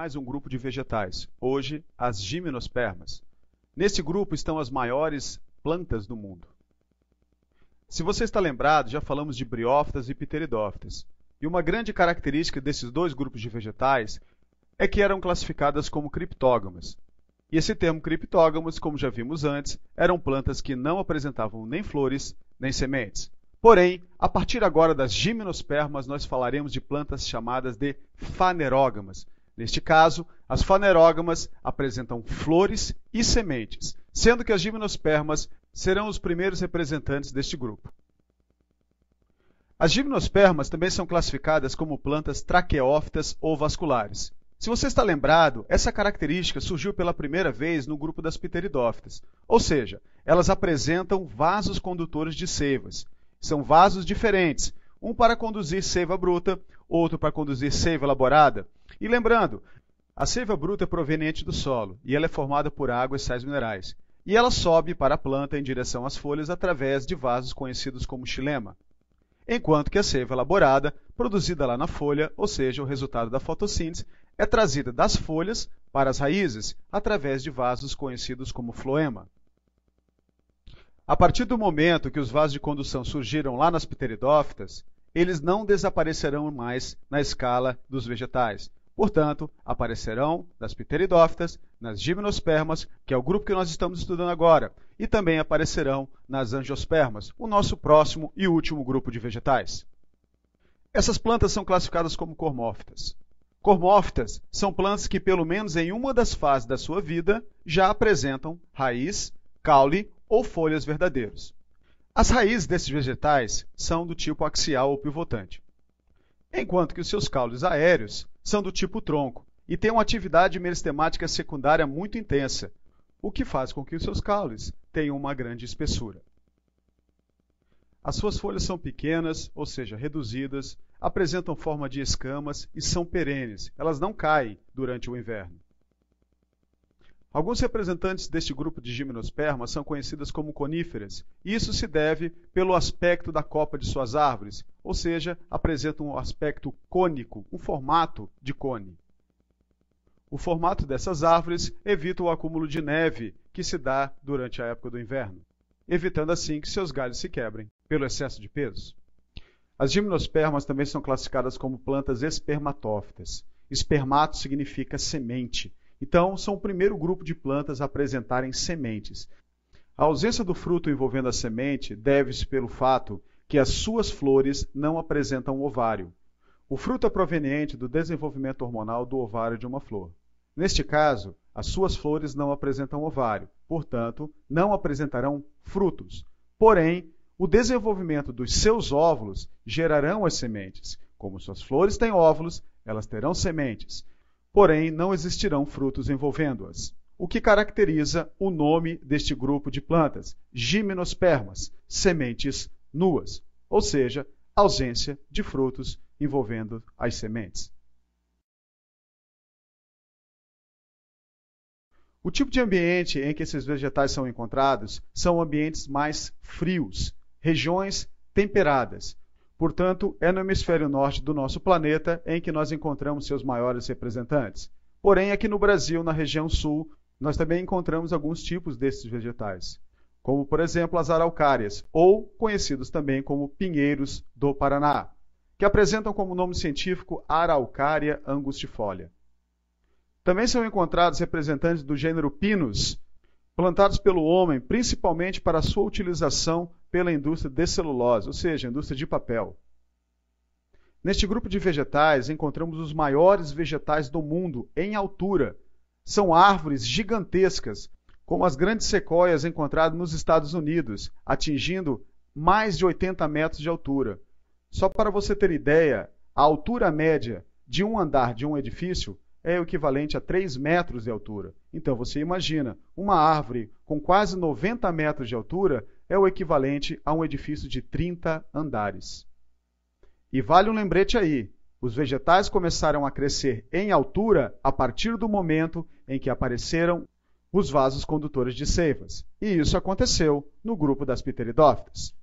mais um grupo de vegetais, hoje as gimnospermas. Nesse grupo estão as maiores plantas do mundo. Se você está lembrado, já falamos de briófitas e pteridófitas. E uma grande característica desses dois grupos de vegetais é que eram classificadas como criptógamas. E esse termo criptógamos, como já vimos antes, eram plantas que não apresentavam nem flores, nem sementes. Porém, a partir agora das gimnospermas, nós falaremos de plantas chamadas de fanerógamas. Neste caso, as fanerógamas apresentam flores e sementes, sendo que as gimnospermas serão os primeiros representantes deste grupo. As gimnospermas também são classificadas como plantas traqueófitas ou vasculares. Se você está lembrado, essa característica surgiu pela primeira vez no grupo das pteridófitas, ou seja, elas apresentam vasos condutores de seivas. São vasos diferentes, um para conduzir seiva bruta, outro para conduzir seiva elaborada. E lembrando, a seiva bruta é proveniente do solo e ela é formada por água e sais minerais. E ela sobe para a planta em direção às folhas através de vasos conhecidos como xilema. Enquanto que a seiva elaborada, produzida lá na folha, ou seja, o resultado da fotossíntese, é trazida das folhas para as raízes através de vasos conhecidos como floema. A partir do momento que os vasos de condução surgiram lá nas pteridófitas, eles não desaparecerão mais na escala dos vegetais. Portanto, aparecerão nas pteridófitas, nas gimnospermas, que é o grupo que nós estamos estudando agora, e também aparecerão nas angiospermas, o nosso próximo e último grupo de vegetais. Essas plantas são classificadas como cormófitas. Cormófitas são plantas que, pelo menos em uma das fases da sua vida, já apresentam raiz, caule ou folhas verdadeiros. As raízes desses vegetais são do tipo axial ou pivotante, enquanto que os seus caules aéreos são do tipo tronco e têm uma atividade meristemática secundária muito intensa, o que faz com que os seus caules tenham uma grande espessura. As suas folhas são pequenas, ou seja, reduzidas, apresentam forma de escamas e são perenes, elas não caem durante o inverno. Alguns representantes deste grupo de gimnospermas são conhecidas como coníferas, e isso se deve pelo aspecto da copa de suas árvores, ou seja, apresentam um aspecto cônico, um formato de cone. O formato dessas árvores evita o acúmulo de neve que se dá durante a época do inverno, evitando assim que seus galhos se quebrem pelo excesso de peso. As gimnospermas também são classificadas como plantas espermatófitas. Espermato significa semente. Então, são o primeiro grupo de plantas a apresentarem sementes. A ausência do fruto envolvendo a semente deve-se pelo fato que as suas flores não apresentam ovário. O fruto é proveniente do desenvolvimento hormonal do ovário de uma flor. Neste caso, as suas flores não apresentam ovário, portanto, não apresentarão frutos. Porém, o desenvolvimento dos seus óvulos gerarão as sementes. Como suas flores têm óvulos, elas terão sementes. Porém, não existirão frutos envolvendo-as, o que caracteriza o nome deste grupo de plantas, gimnospermas, sementes nuas, ou seja, ausência de frutos envolvendo as sementes. O tipo de ambiente em que esses vegetais são encontrados são ambientes mais frios, regiões temperadas. Portanto, é no hemisfério norte do nosso planeta em que nós encontramos seus maiores representantes. Porém, aqui no Brasil, na região sul, nós também encontramos alguns tipos desses vegetais, como, por exemplo, as araucárias, ou conhecidos também como pinheiros do Paraná, que apresentam como nome científico Araucária angustifolia. Também são encontrados representantes do gênero Pinus, plantados pelo homem, principalmente para sua utilização pela indústria de celulose, ou seja, a indústria de papel. Neste grupo de vegetais, encontramos os maiores vegetais do mundo em altura. São árvores gigantescas, como as grandes sequoias encontradas nos Estados Unidos, atingindo mais de 80 metros de altura. Só para você ter ideia, a altura média de um andar de um edifício é o equivalente a 3 metros de altura. Então você imagina, uma árvore com quase 90 metros de altura é o equivalente a um edifício de 30 andares. E vale um lembrete aí, os vegetais começaram a crescer em altura a partir do momento em que apareceram os vasos condutores de seivas. E isso aconteceu no grupo das pteridófitas.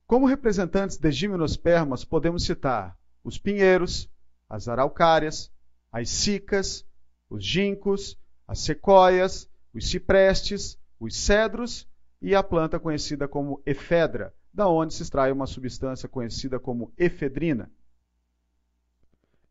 Como representantes de gimnospermas podemos citar os pinheiros, as araucárias, as cicas, os ginkgos, as sequoias, os ciprestes, os cedros e a planta conhecida como efedra, da onde se extrai uma substância conhecida como efedrina.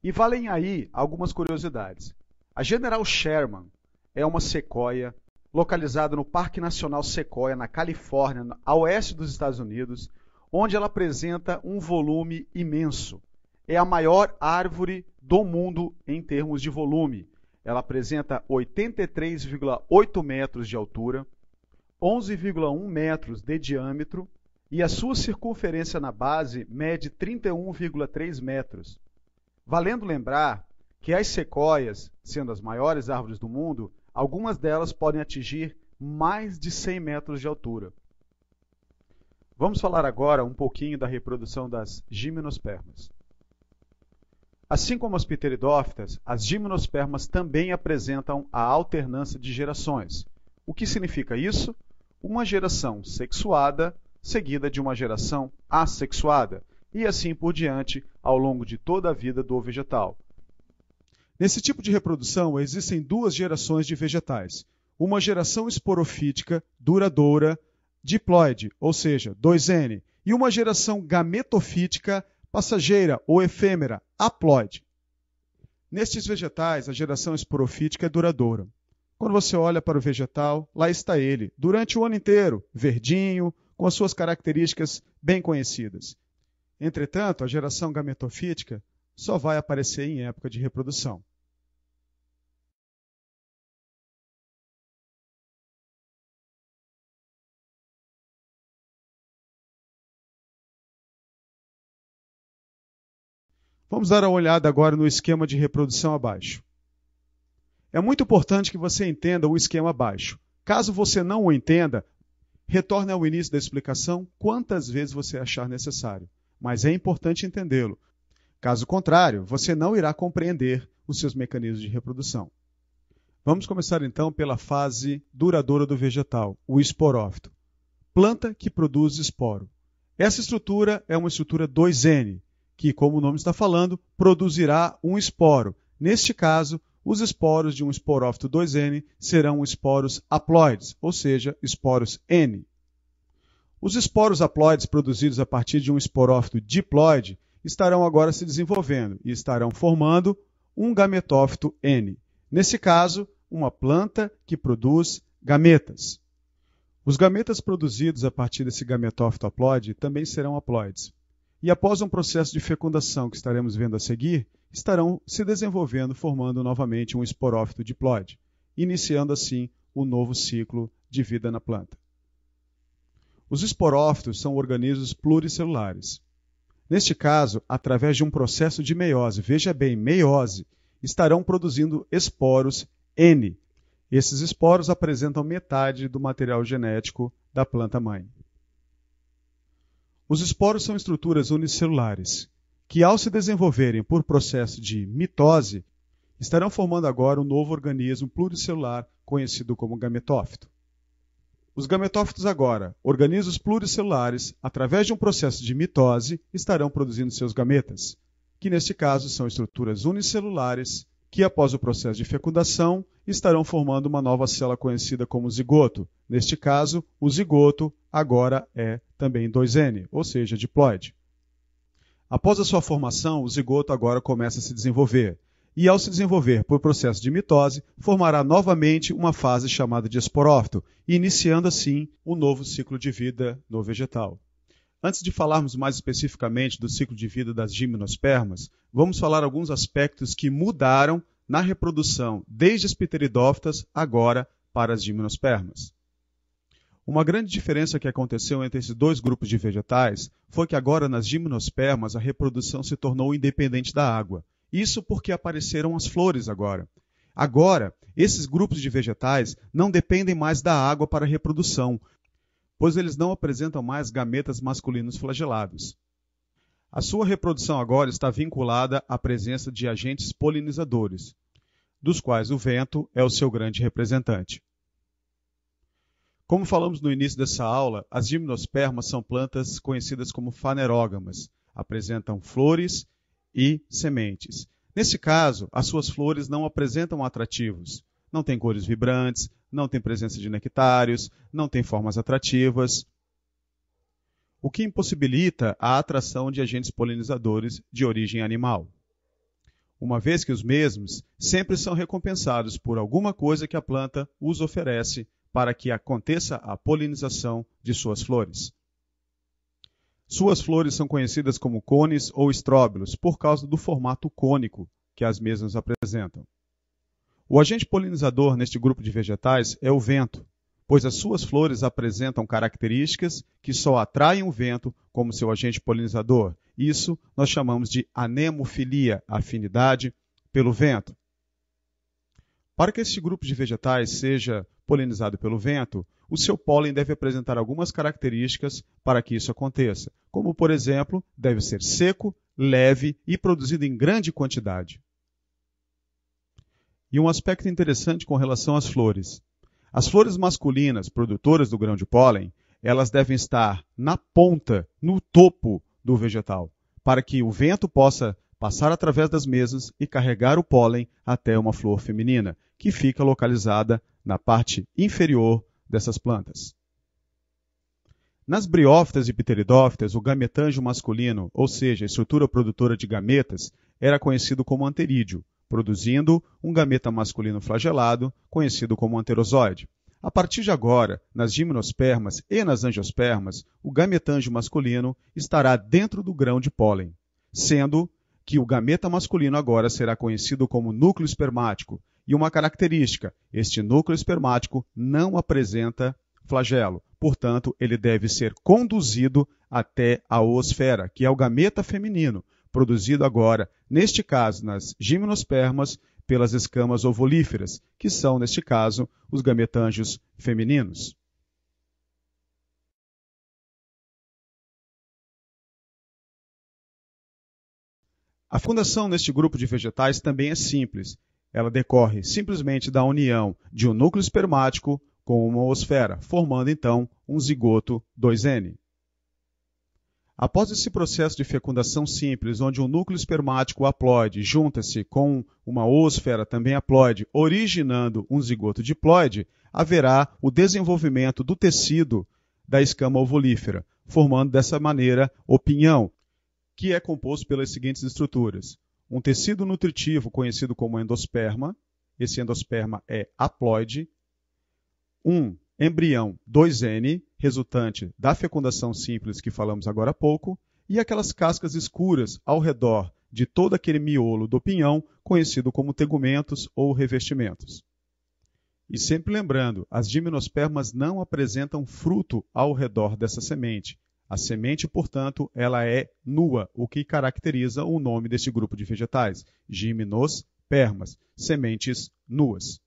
E valem aí algumas curiosidades. A General Sherman é uma sequoia localizada no Parque Nacional Sequoia, na Califórnia, a oeste dos Estados Unidos, onde ela apresenta um volume imenso. É a maior árvore do mundo em termos de volume. Ela apresenta 83,8 metros de altura, 11,1 metros de diâmetro e a sua circunferência na base mede 31,3 metros. Valendo lembrar que as sequoias, sendo as maiores árvores do mundo, algumas delas podem atingir mais de 100 metros de altura. Vamos falar agora um pouquinho da reprodução das gimnospermas. Assim como as pteridófitas, as gimnospermas também apresentam a alternância de gerações. O que significa isso? Uma geração sexuada seguida de uma geração assexuada, e assim por diante ao longo de toda a vida do vegetal. Nesse tipo de reprodução existem duas gerações de vegetais. Uma geração esporofítica, duradoura, diploide, ou seja, 2N, e uma geração gametofítica, passageira ou efêmera, haploide. Nestes vegetais, a geração esporofítica é duradoura. Quando você olha para o vegetal, lá está ele, durante o ano inteiro, verdinho, com as suas características bem conhecidas. Entretanto, a geração gametofítica só vai aparecer em época de reprodução. Vamos dar uma olhada agora no esquema de reprodução abaixo. É muito importante que você entenda o esquema abaixo. Caso você não o entenda, retorne ao início da explicação quantas vezes você achar necessário. Mas é importante entendê-lo. Caso contrário, você não irá compreender os seus mecanismos de reprodução. Vamos começar então pela fase duradoura do vegetal, o esporófito. Planta que produz esporo. Essa estrutura é uma estrutura 2N, que, como o nome está falando, produzirá um esporo. Neste caso, os esporos de um esporófito 2N serão esporos haploides, ou seja, esporos N. Os esporos haploides produzidos a partir de um esporófito diploide estarão agora se desenvolvendo e estarão formando um gametófito N. Nesse caso, uma planta que produz gametas. Os gametas produzidos a partir desse gametófito haploide também serão haploides. E após um processo de fecundação que estaremos vendo a seguir, estarão se desenvolvendo, formando novamente um esporófito diploide, iniciando assim o novo ciclo de vida na planta. Os esporófitos são organismos pluricelulares. Neste caso, através de um processo de meiose, veja bem, meiose, estarão produzindo esporos N. Esses esporos apresentam metade do material genético da planta-mãe. Os esporos são estruturas unicelulares, que ao se desenvolverem por processo de mitose, estarão formando agora um novo organismo pluricelular conhecido como gametófito. Os gametófitos agora, organismos pluricelulares, através de um processo de mitose, estarão produzindo seus gametas, que neste caso são estruturas unicelulares, que após o processo de fecundação, estarão formando uma nova célula conhecida como zigoto. Neste caso, o zigoto agora é também 2N, ou seja, diploide. Após a sua formação, o zigoto agora começa a se desenvolver. E ao se desenvolver por processo de mitose, formará novamente uma fase chamada de esporófito, iniciando assim um novo ciclo de vida no vegetal. Antes de falarmos mais especificamente do ciclo de vida das gimnospermas, vamos falar alguns aspectos que mudaram na reprodução desde as pteridófitas agora para as gimnospermas. Uma grande diferença que aconteceu entre esses dois grupos de vegetais foi que agora nas gimnospermas a reprodução se tornou independente da água. Isso porque apareceram as flores agora. Agora, esses grupos de vegetais não dependem mais da água para a reprodução, pois eles não apresentam mais gametas masculinos flagelados. A sua reprodução agora está vinculada à presença de agentes polinizadores, dos quais o vento é o seu grande representante. Como falamos no início dessa aula, as gimnospermas são plantas conhecidas como fanerógamas. Apresentam flores e sementes. Nesse caso, as suas flores não apresentam atrativos. Não têm cores vibrantes, não tem presença de nectários, não tem formas atrativas, o que impossibilita a atração de agentes polinizadores de origem animal, uma vez que os mesmos sempre são recompensados por alguma coisa que a planta os oferece para que aconteça a polinização de suas flores. Suas flores são conhecidas como cones ou estróbilos por causa do formato cônico que as mesmas apresentam. O agente polinizador neste grupo de vegetais é o vento, pois as suas flores apresentam características que só atraem o vento como seu agente polinizador. Isso nós chamamos de anemofilia, afinidade pelo vento. Para que este grupo de vegetais seja polinizado pelo vento, o seu pólen deve apresentar algumas características para que isso aconteça, como, por exemplo, deve ser seco, leve e produzido em grande quantidade. E um aspecto interessante com relação às flores. As flores masculinas produtoras do grão de pólen, elas devem estar na ponta, no topo do vegetal, para que o vento possa passar através das mesmas e carregar o pólen até uma flor feminina, que fica localizada na parte inferior dessas plantas. Nas briófitas e pteridófitas, o gametângio masculino, ou seja, a estrutura produtora de gametas, era conhecido como anterídeo, produzindo um gameta masculino flagelado, conhecido como anterozoide. A partir de agora, nas gimnospermas e nas angiospermas, o gametângio masculino estará dentro do grão de pólen, sendo que o gameta masculino agora será conhecido como núcleo espermático. E uma característica, este núcleo espermático não apresenta flagelo, portanto, ele deve ser conduzido até a oosfera, que é o gameta feminino, produzido agora, neste caso, nas gimnospermas, pelas escamas ovolíferas, que são, neste caso, os gametângios femininos. A fecundação neste grupo de vegetais também é simples. Ela decorre simplesmente da união de um núcleo espermático com uma oosfera, formando então um zigoto 2N. Após esse processo de fecundação simples, onde um núcleo espermático haploide junta-se com uma oosfera também haploide, originando um zigoto diploide, haverá o desenvolvimento do tecido da escama ovolífera, formando dessa maneira o pinhão, que é composto pelas seguintes estruturas. Um tecido nutritivo conhecido como endosperma, esse endosperma é haploide, um embrião 2N, resultante da fecundação simples que falamos agora há pouco, e aquelas cascas escuras ao redor de todo aquele miolo do pinhão, conhecido como tegumentos ou revestimentos. E sempre lembrando, as gimnospermas não apresentam fruto ao redor dessa semente. A semente, portanto, ela é nua, o que caracteriza o nome deste grupo de vegetais, gimnospermas, sementes nuas.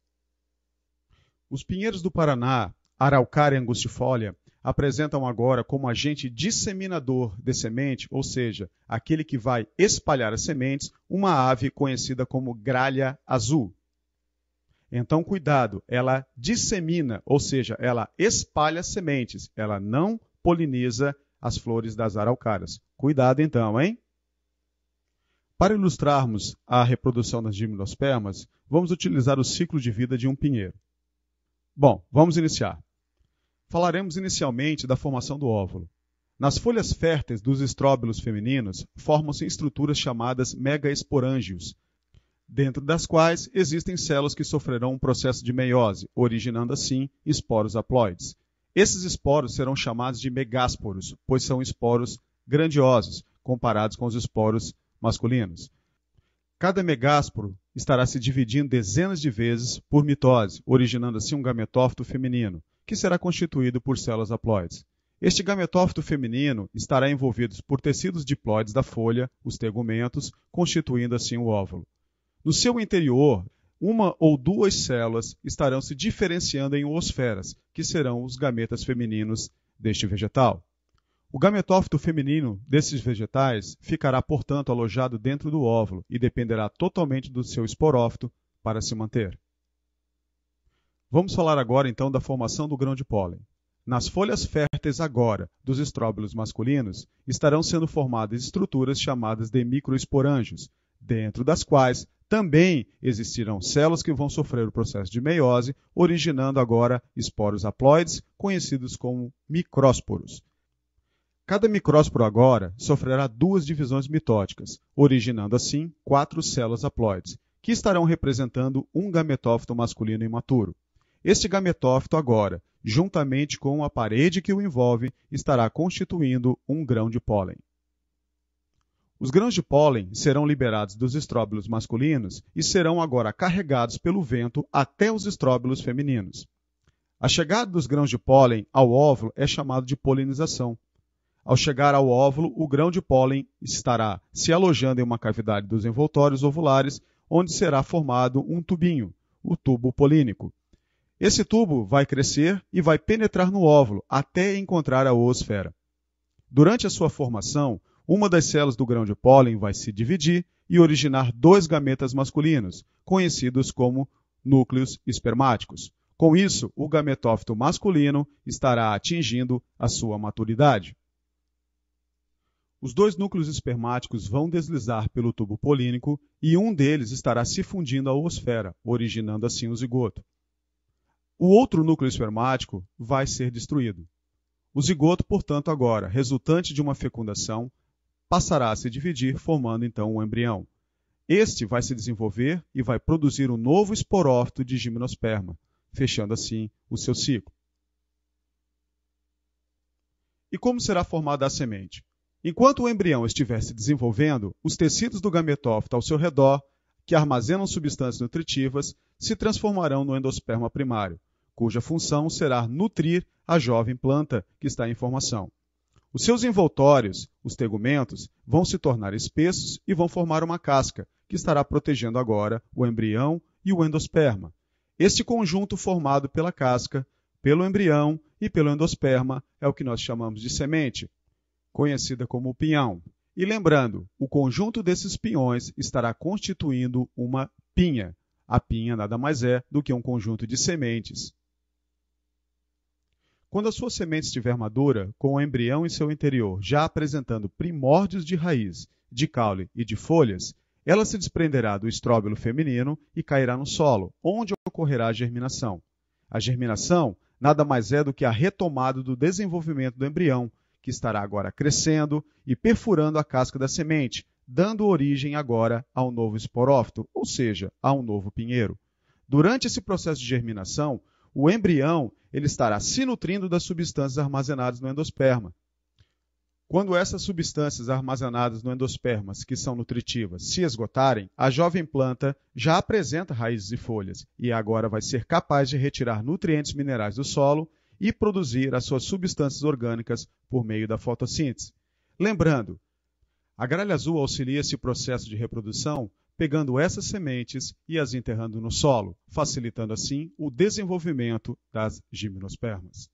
Os pinheiros do Paraná, Araucária angustifolia, apresentam agora como agente disseminador de semente, ou seja, aquele que vai espalhar as sementes, uma ave conhecida como gralha azul. Então, cuidado, ela dissemina, ou seja, ela espalha sementes, ela não poliniza as flores das araucárias. Cuidado então, hein? Para ilustrarmos a reprodução das gimnospermas, vamos utilizar o ciclo de vida de um pinheiro. Bom, vamos iniciar. Falaremos inicialmente da formação do óvulo. Nas folhas férteis dos estróbilos femininos, formam-se estruturas chamadas megaesporângios, dentro das quais existem células que sofrerão um processo de meiose, originando assim esporos haploides. Esses esporos serão chamados de megásporos, pois são esporos grandiosos, comparados com os esporos masculinos. Cada megásporo estará se dividindo dezenas de vezes por mitose, originando assim um gametófito feminino, que será constituído por células haploides. Este gametófito feminino estará envolvido por tecidos diploides da folha, os tegumentos, constituindo assim o óvulo. No seu interior, uma ou duas células estarão se diferenciando em oosferas, que serão os gametas femininos deste vegetal. O gametófito feminino desses vegetais ficará, portanto, alojado dentro do óvulo e dependerá totalmente do seu esporófito para se manter. Vamos falar agora, então, da formação do grão de pólen. Nas folhas férteis agora dos estróbilos masculinos estarão sendo formadas estruturas chamadas de microesporângios, dentro das quais também existirão células que vão sofrer o processo de meiose, originando agora esporos haploides, conhecidos como micrósporos. Cada micrósporo agora sofrerá 2 divisões mitóticas, originando assim 4 células haploides, que estarão representando um gametófito masculino imaturo. Este gametófito agora, juntamente com a parede que o envolve, estará constituindo um grão de pólen. Os grãos de pólen serão liberados dos estróbilos masculinos e serão agora carregados pelo vento até os estróbilos femininos. A chegada dos grãos de pólen ao óvulo é chamado de polinização. Ao chegar ao óvulo, o grão de pólen estará se alojando em uma cavidade dos envoltórios ovulares, onde será formado um tubinho, o tubo polínico. Esse tubo vai crescer e vai penetrar no óvulo até encontrar a oosfera. Durante a sua formação, uma das células do grão de pólen vai se dividir e originar 2 gametas masculinos, conhecidos como núcleos espermáticos. Com isso, o gametófito masculino estará atingindo a sua maturidade. Os 2 núcleos espermáticos vão deslizar pelo tubo polínico e um deles estará se fundindo à oosfera, originando assim o zigoto. O outro núcleo espermático vai ser destruído. O zigoto, portanto, agora, resultante de uma fecundação, passará a se dividir, formando então um embrião. Este vai se desenvolver e vai produzir um novo esporófito de gimnosperma, fechando assim o seu ciclo. E como será formada a semente? Enquanto o embrião estiver se desenvolvendo, os tecidos do gametófito ao seu redor, que armazenam substâncias nutritivas, se transformarão no endosperma primário, cuja função será nutrir a jovem planta que está em formação. Os seus envoltórios, os tegumentos, vão se tornar espessos e vão formar uma casca, que estará protegendo agora o embrião e o endosperma. Este conjunto formado pela casca, pelo embrião e pelo endosperma é o que nós chamamos de semente, conhecida como pinhão. E lembrando, o conjunto desses pinhões estará constituindo uma pinha. A pinha nada mais é do que um conjunto de sementes. Quando a sua semente estiver madura, com o embrião em seu interior já apresentando primórdios de raiz, de caule e de folhas, ela se desprenderá do estróbilo feminino e cairá no solo, onde ocorrerá a germinação. A germinação nada mais é do que a retomada do desenvolvimento do embrião, que estará agora crescendo e perfurando a casca da semente, dando origem agora a um novo esporófito, ou seja, a um novo pinheiro. Durante esse processo de germinação, o embrião ele estará se nutrindo das substâncias armazenadas no endosperma. Quando essas substâncias armazenadas no endosperma, que são nutritivas, se esgotarem, a jovem planta já apresenta raízes e folhas e agora vai ser capaz de retirar nutrientes minerais do solo e produzir as suas substâncias orgânicas por meio da fotossíntese. Lembrando, a gralha azul auxilia esse processo de reprodução pegando essas sementes e as enterrando no solo, facilitando assim o desenvolvimento das gimnospermas.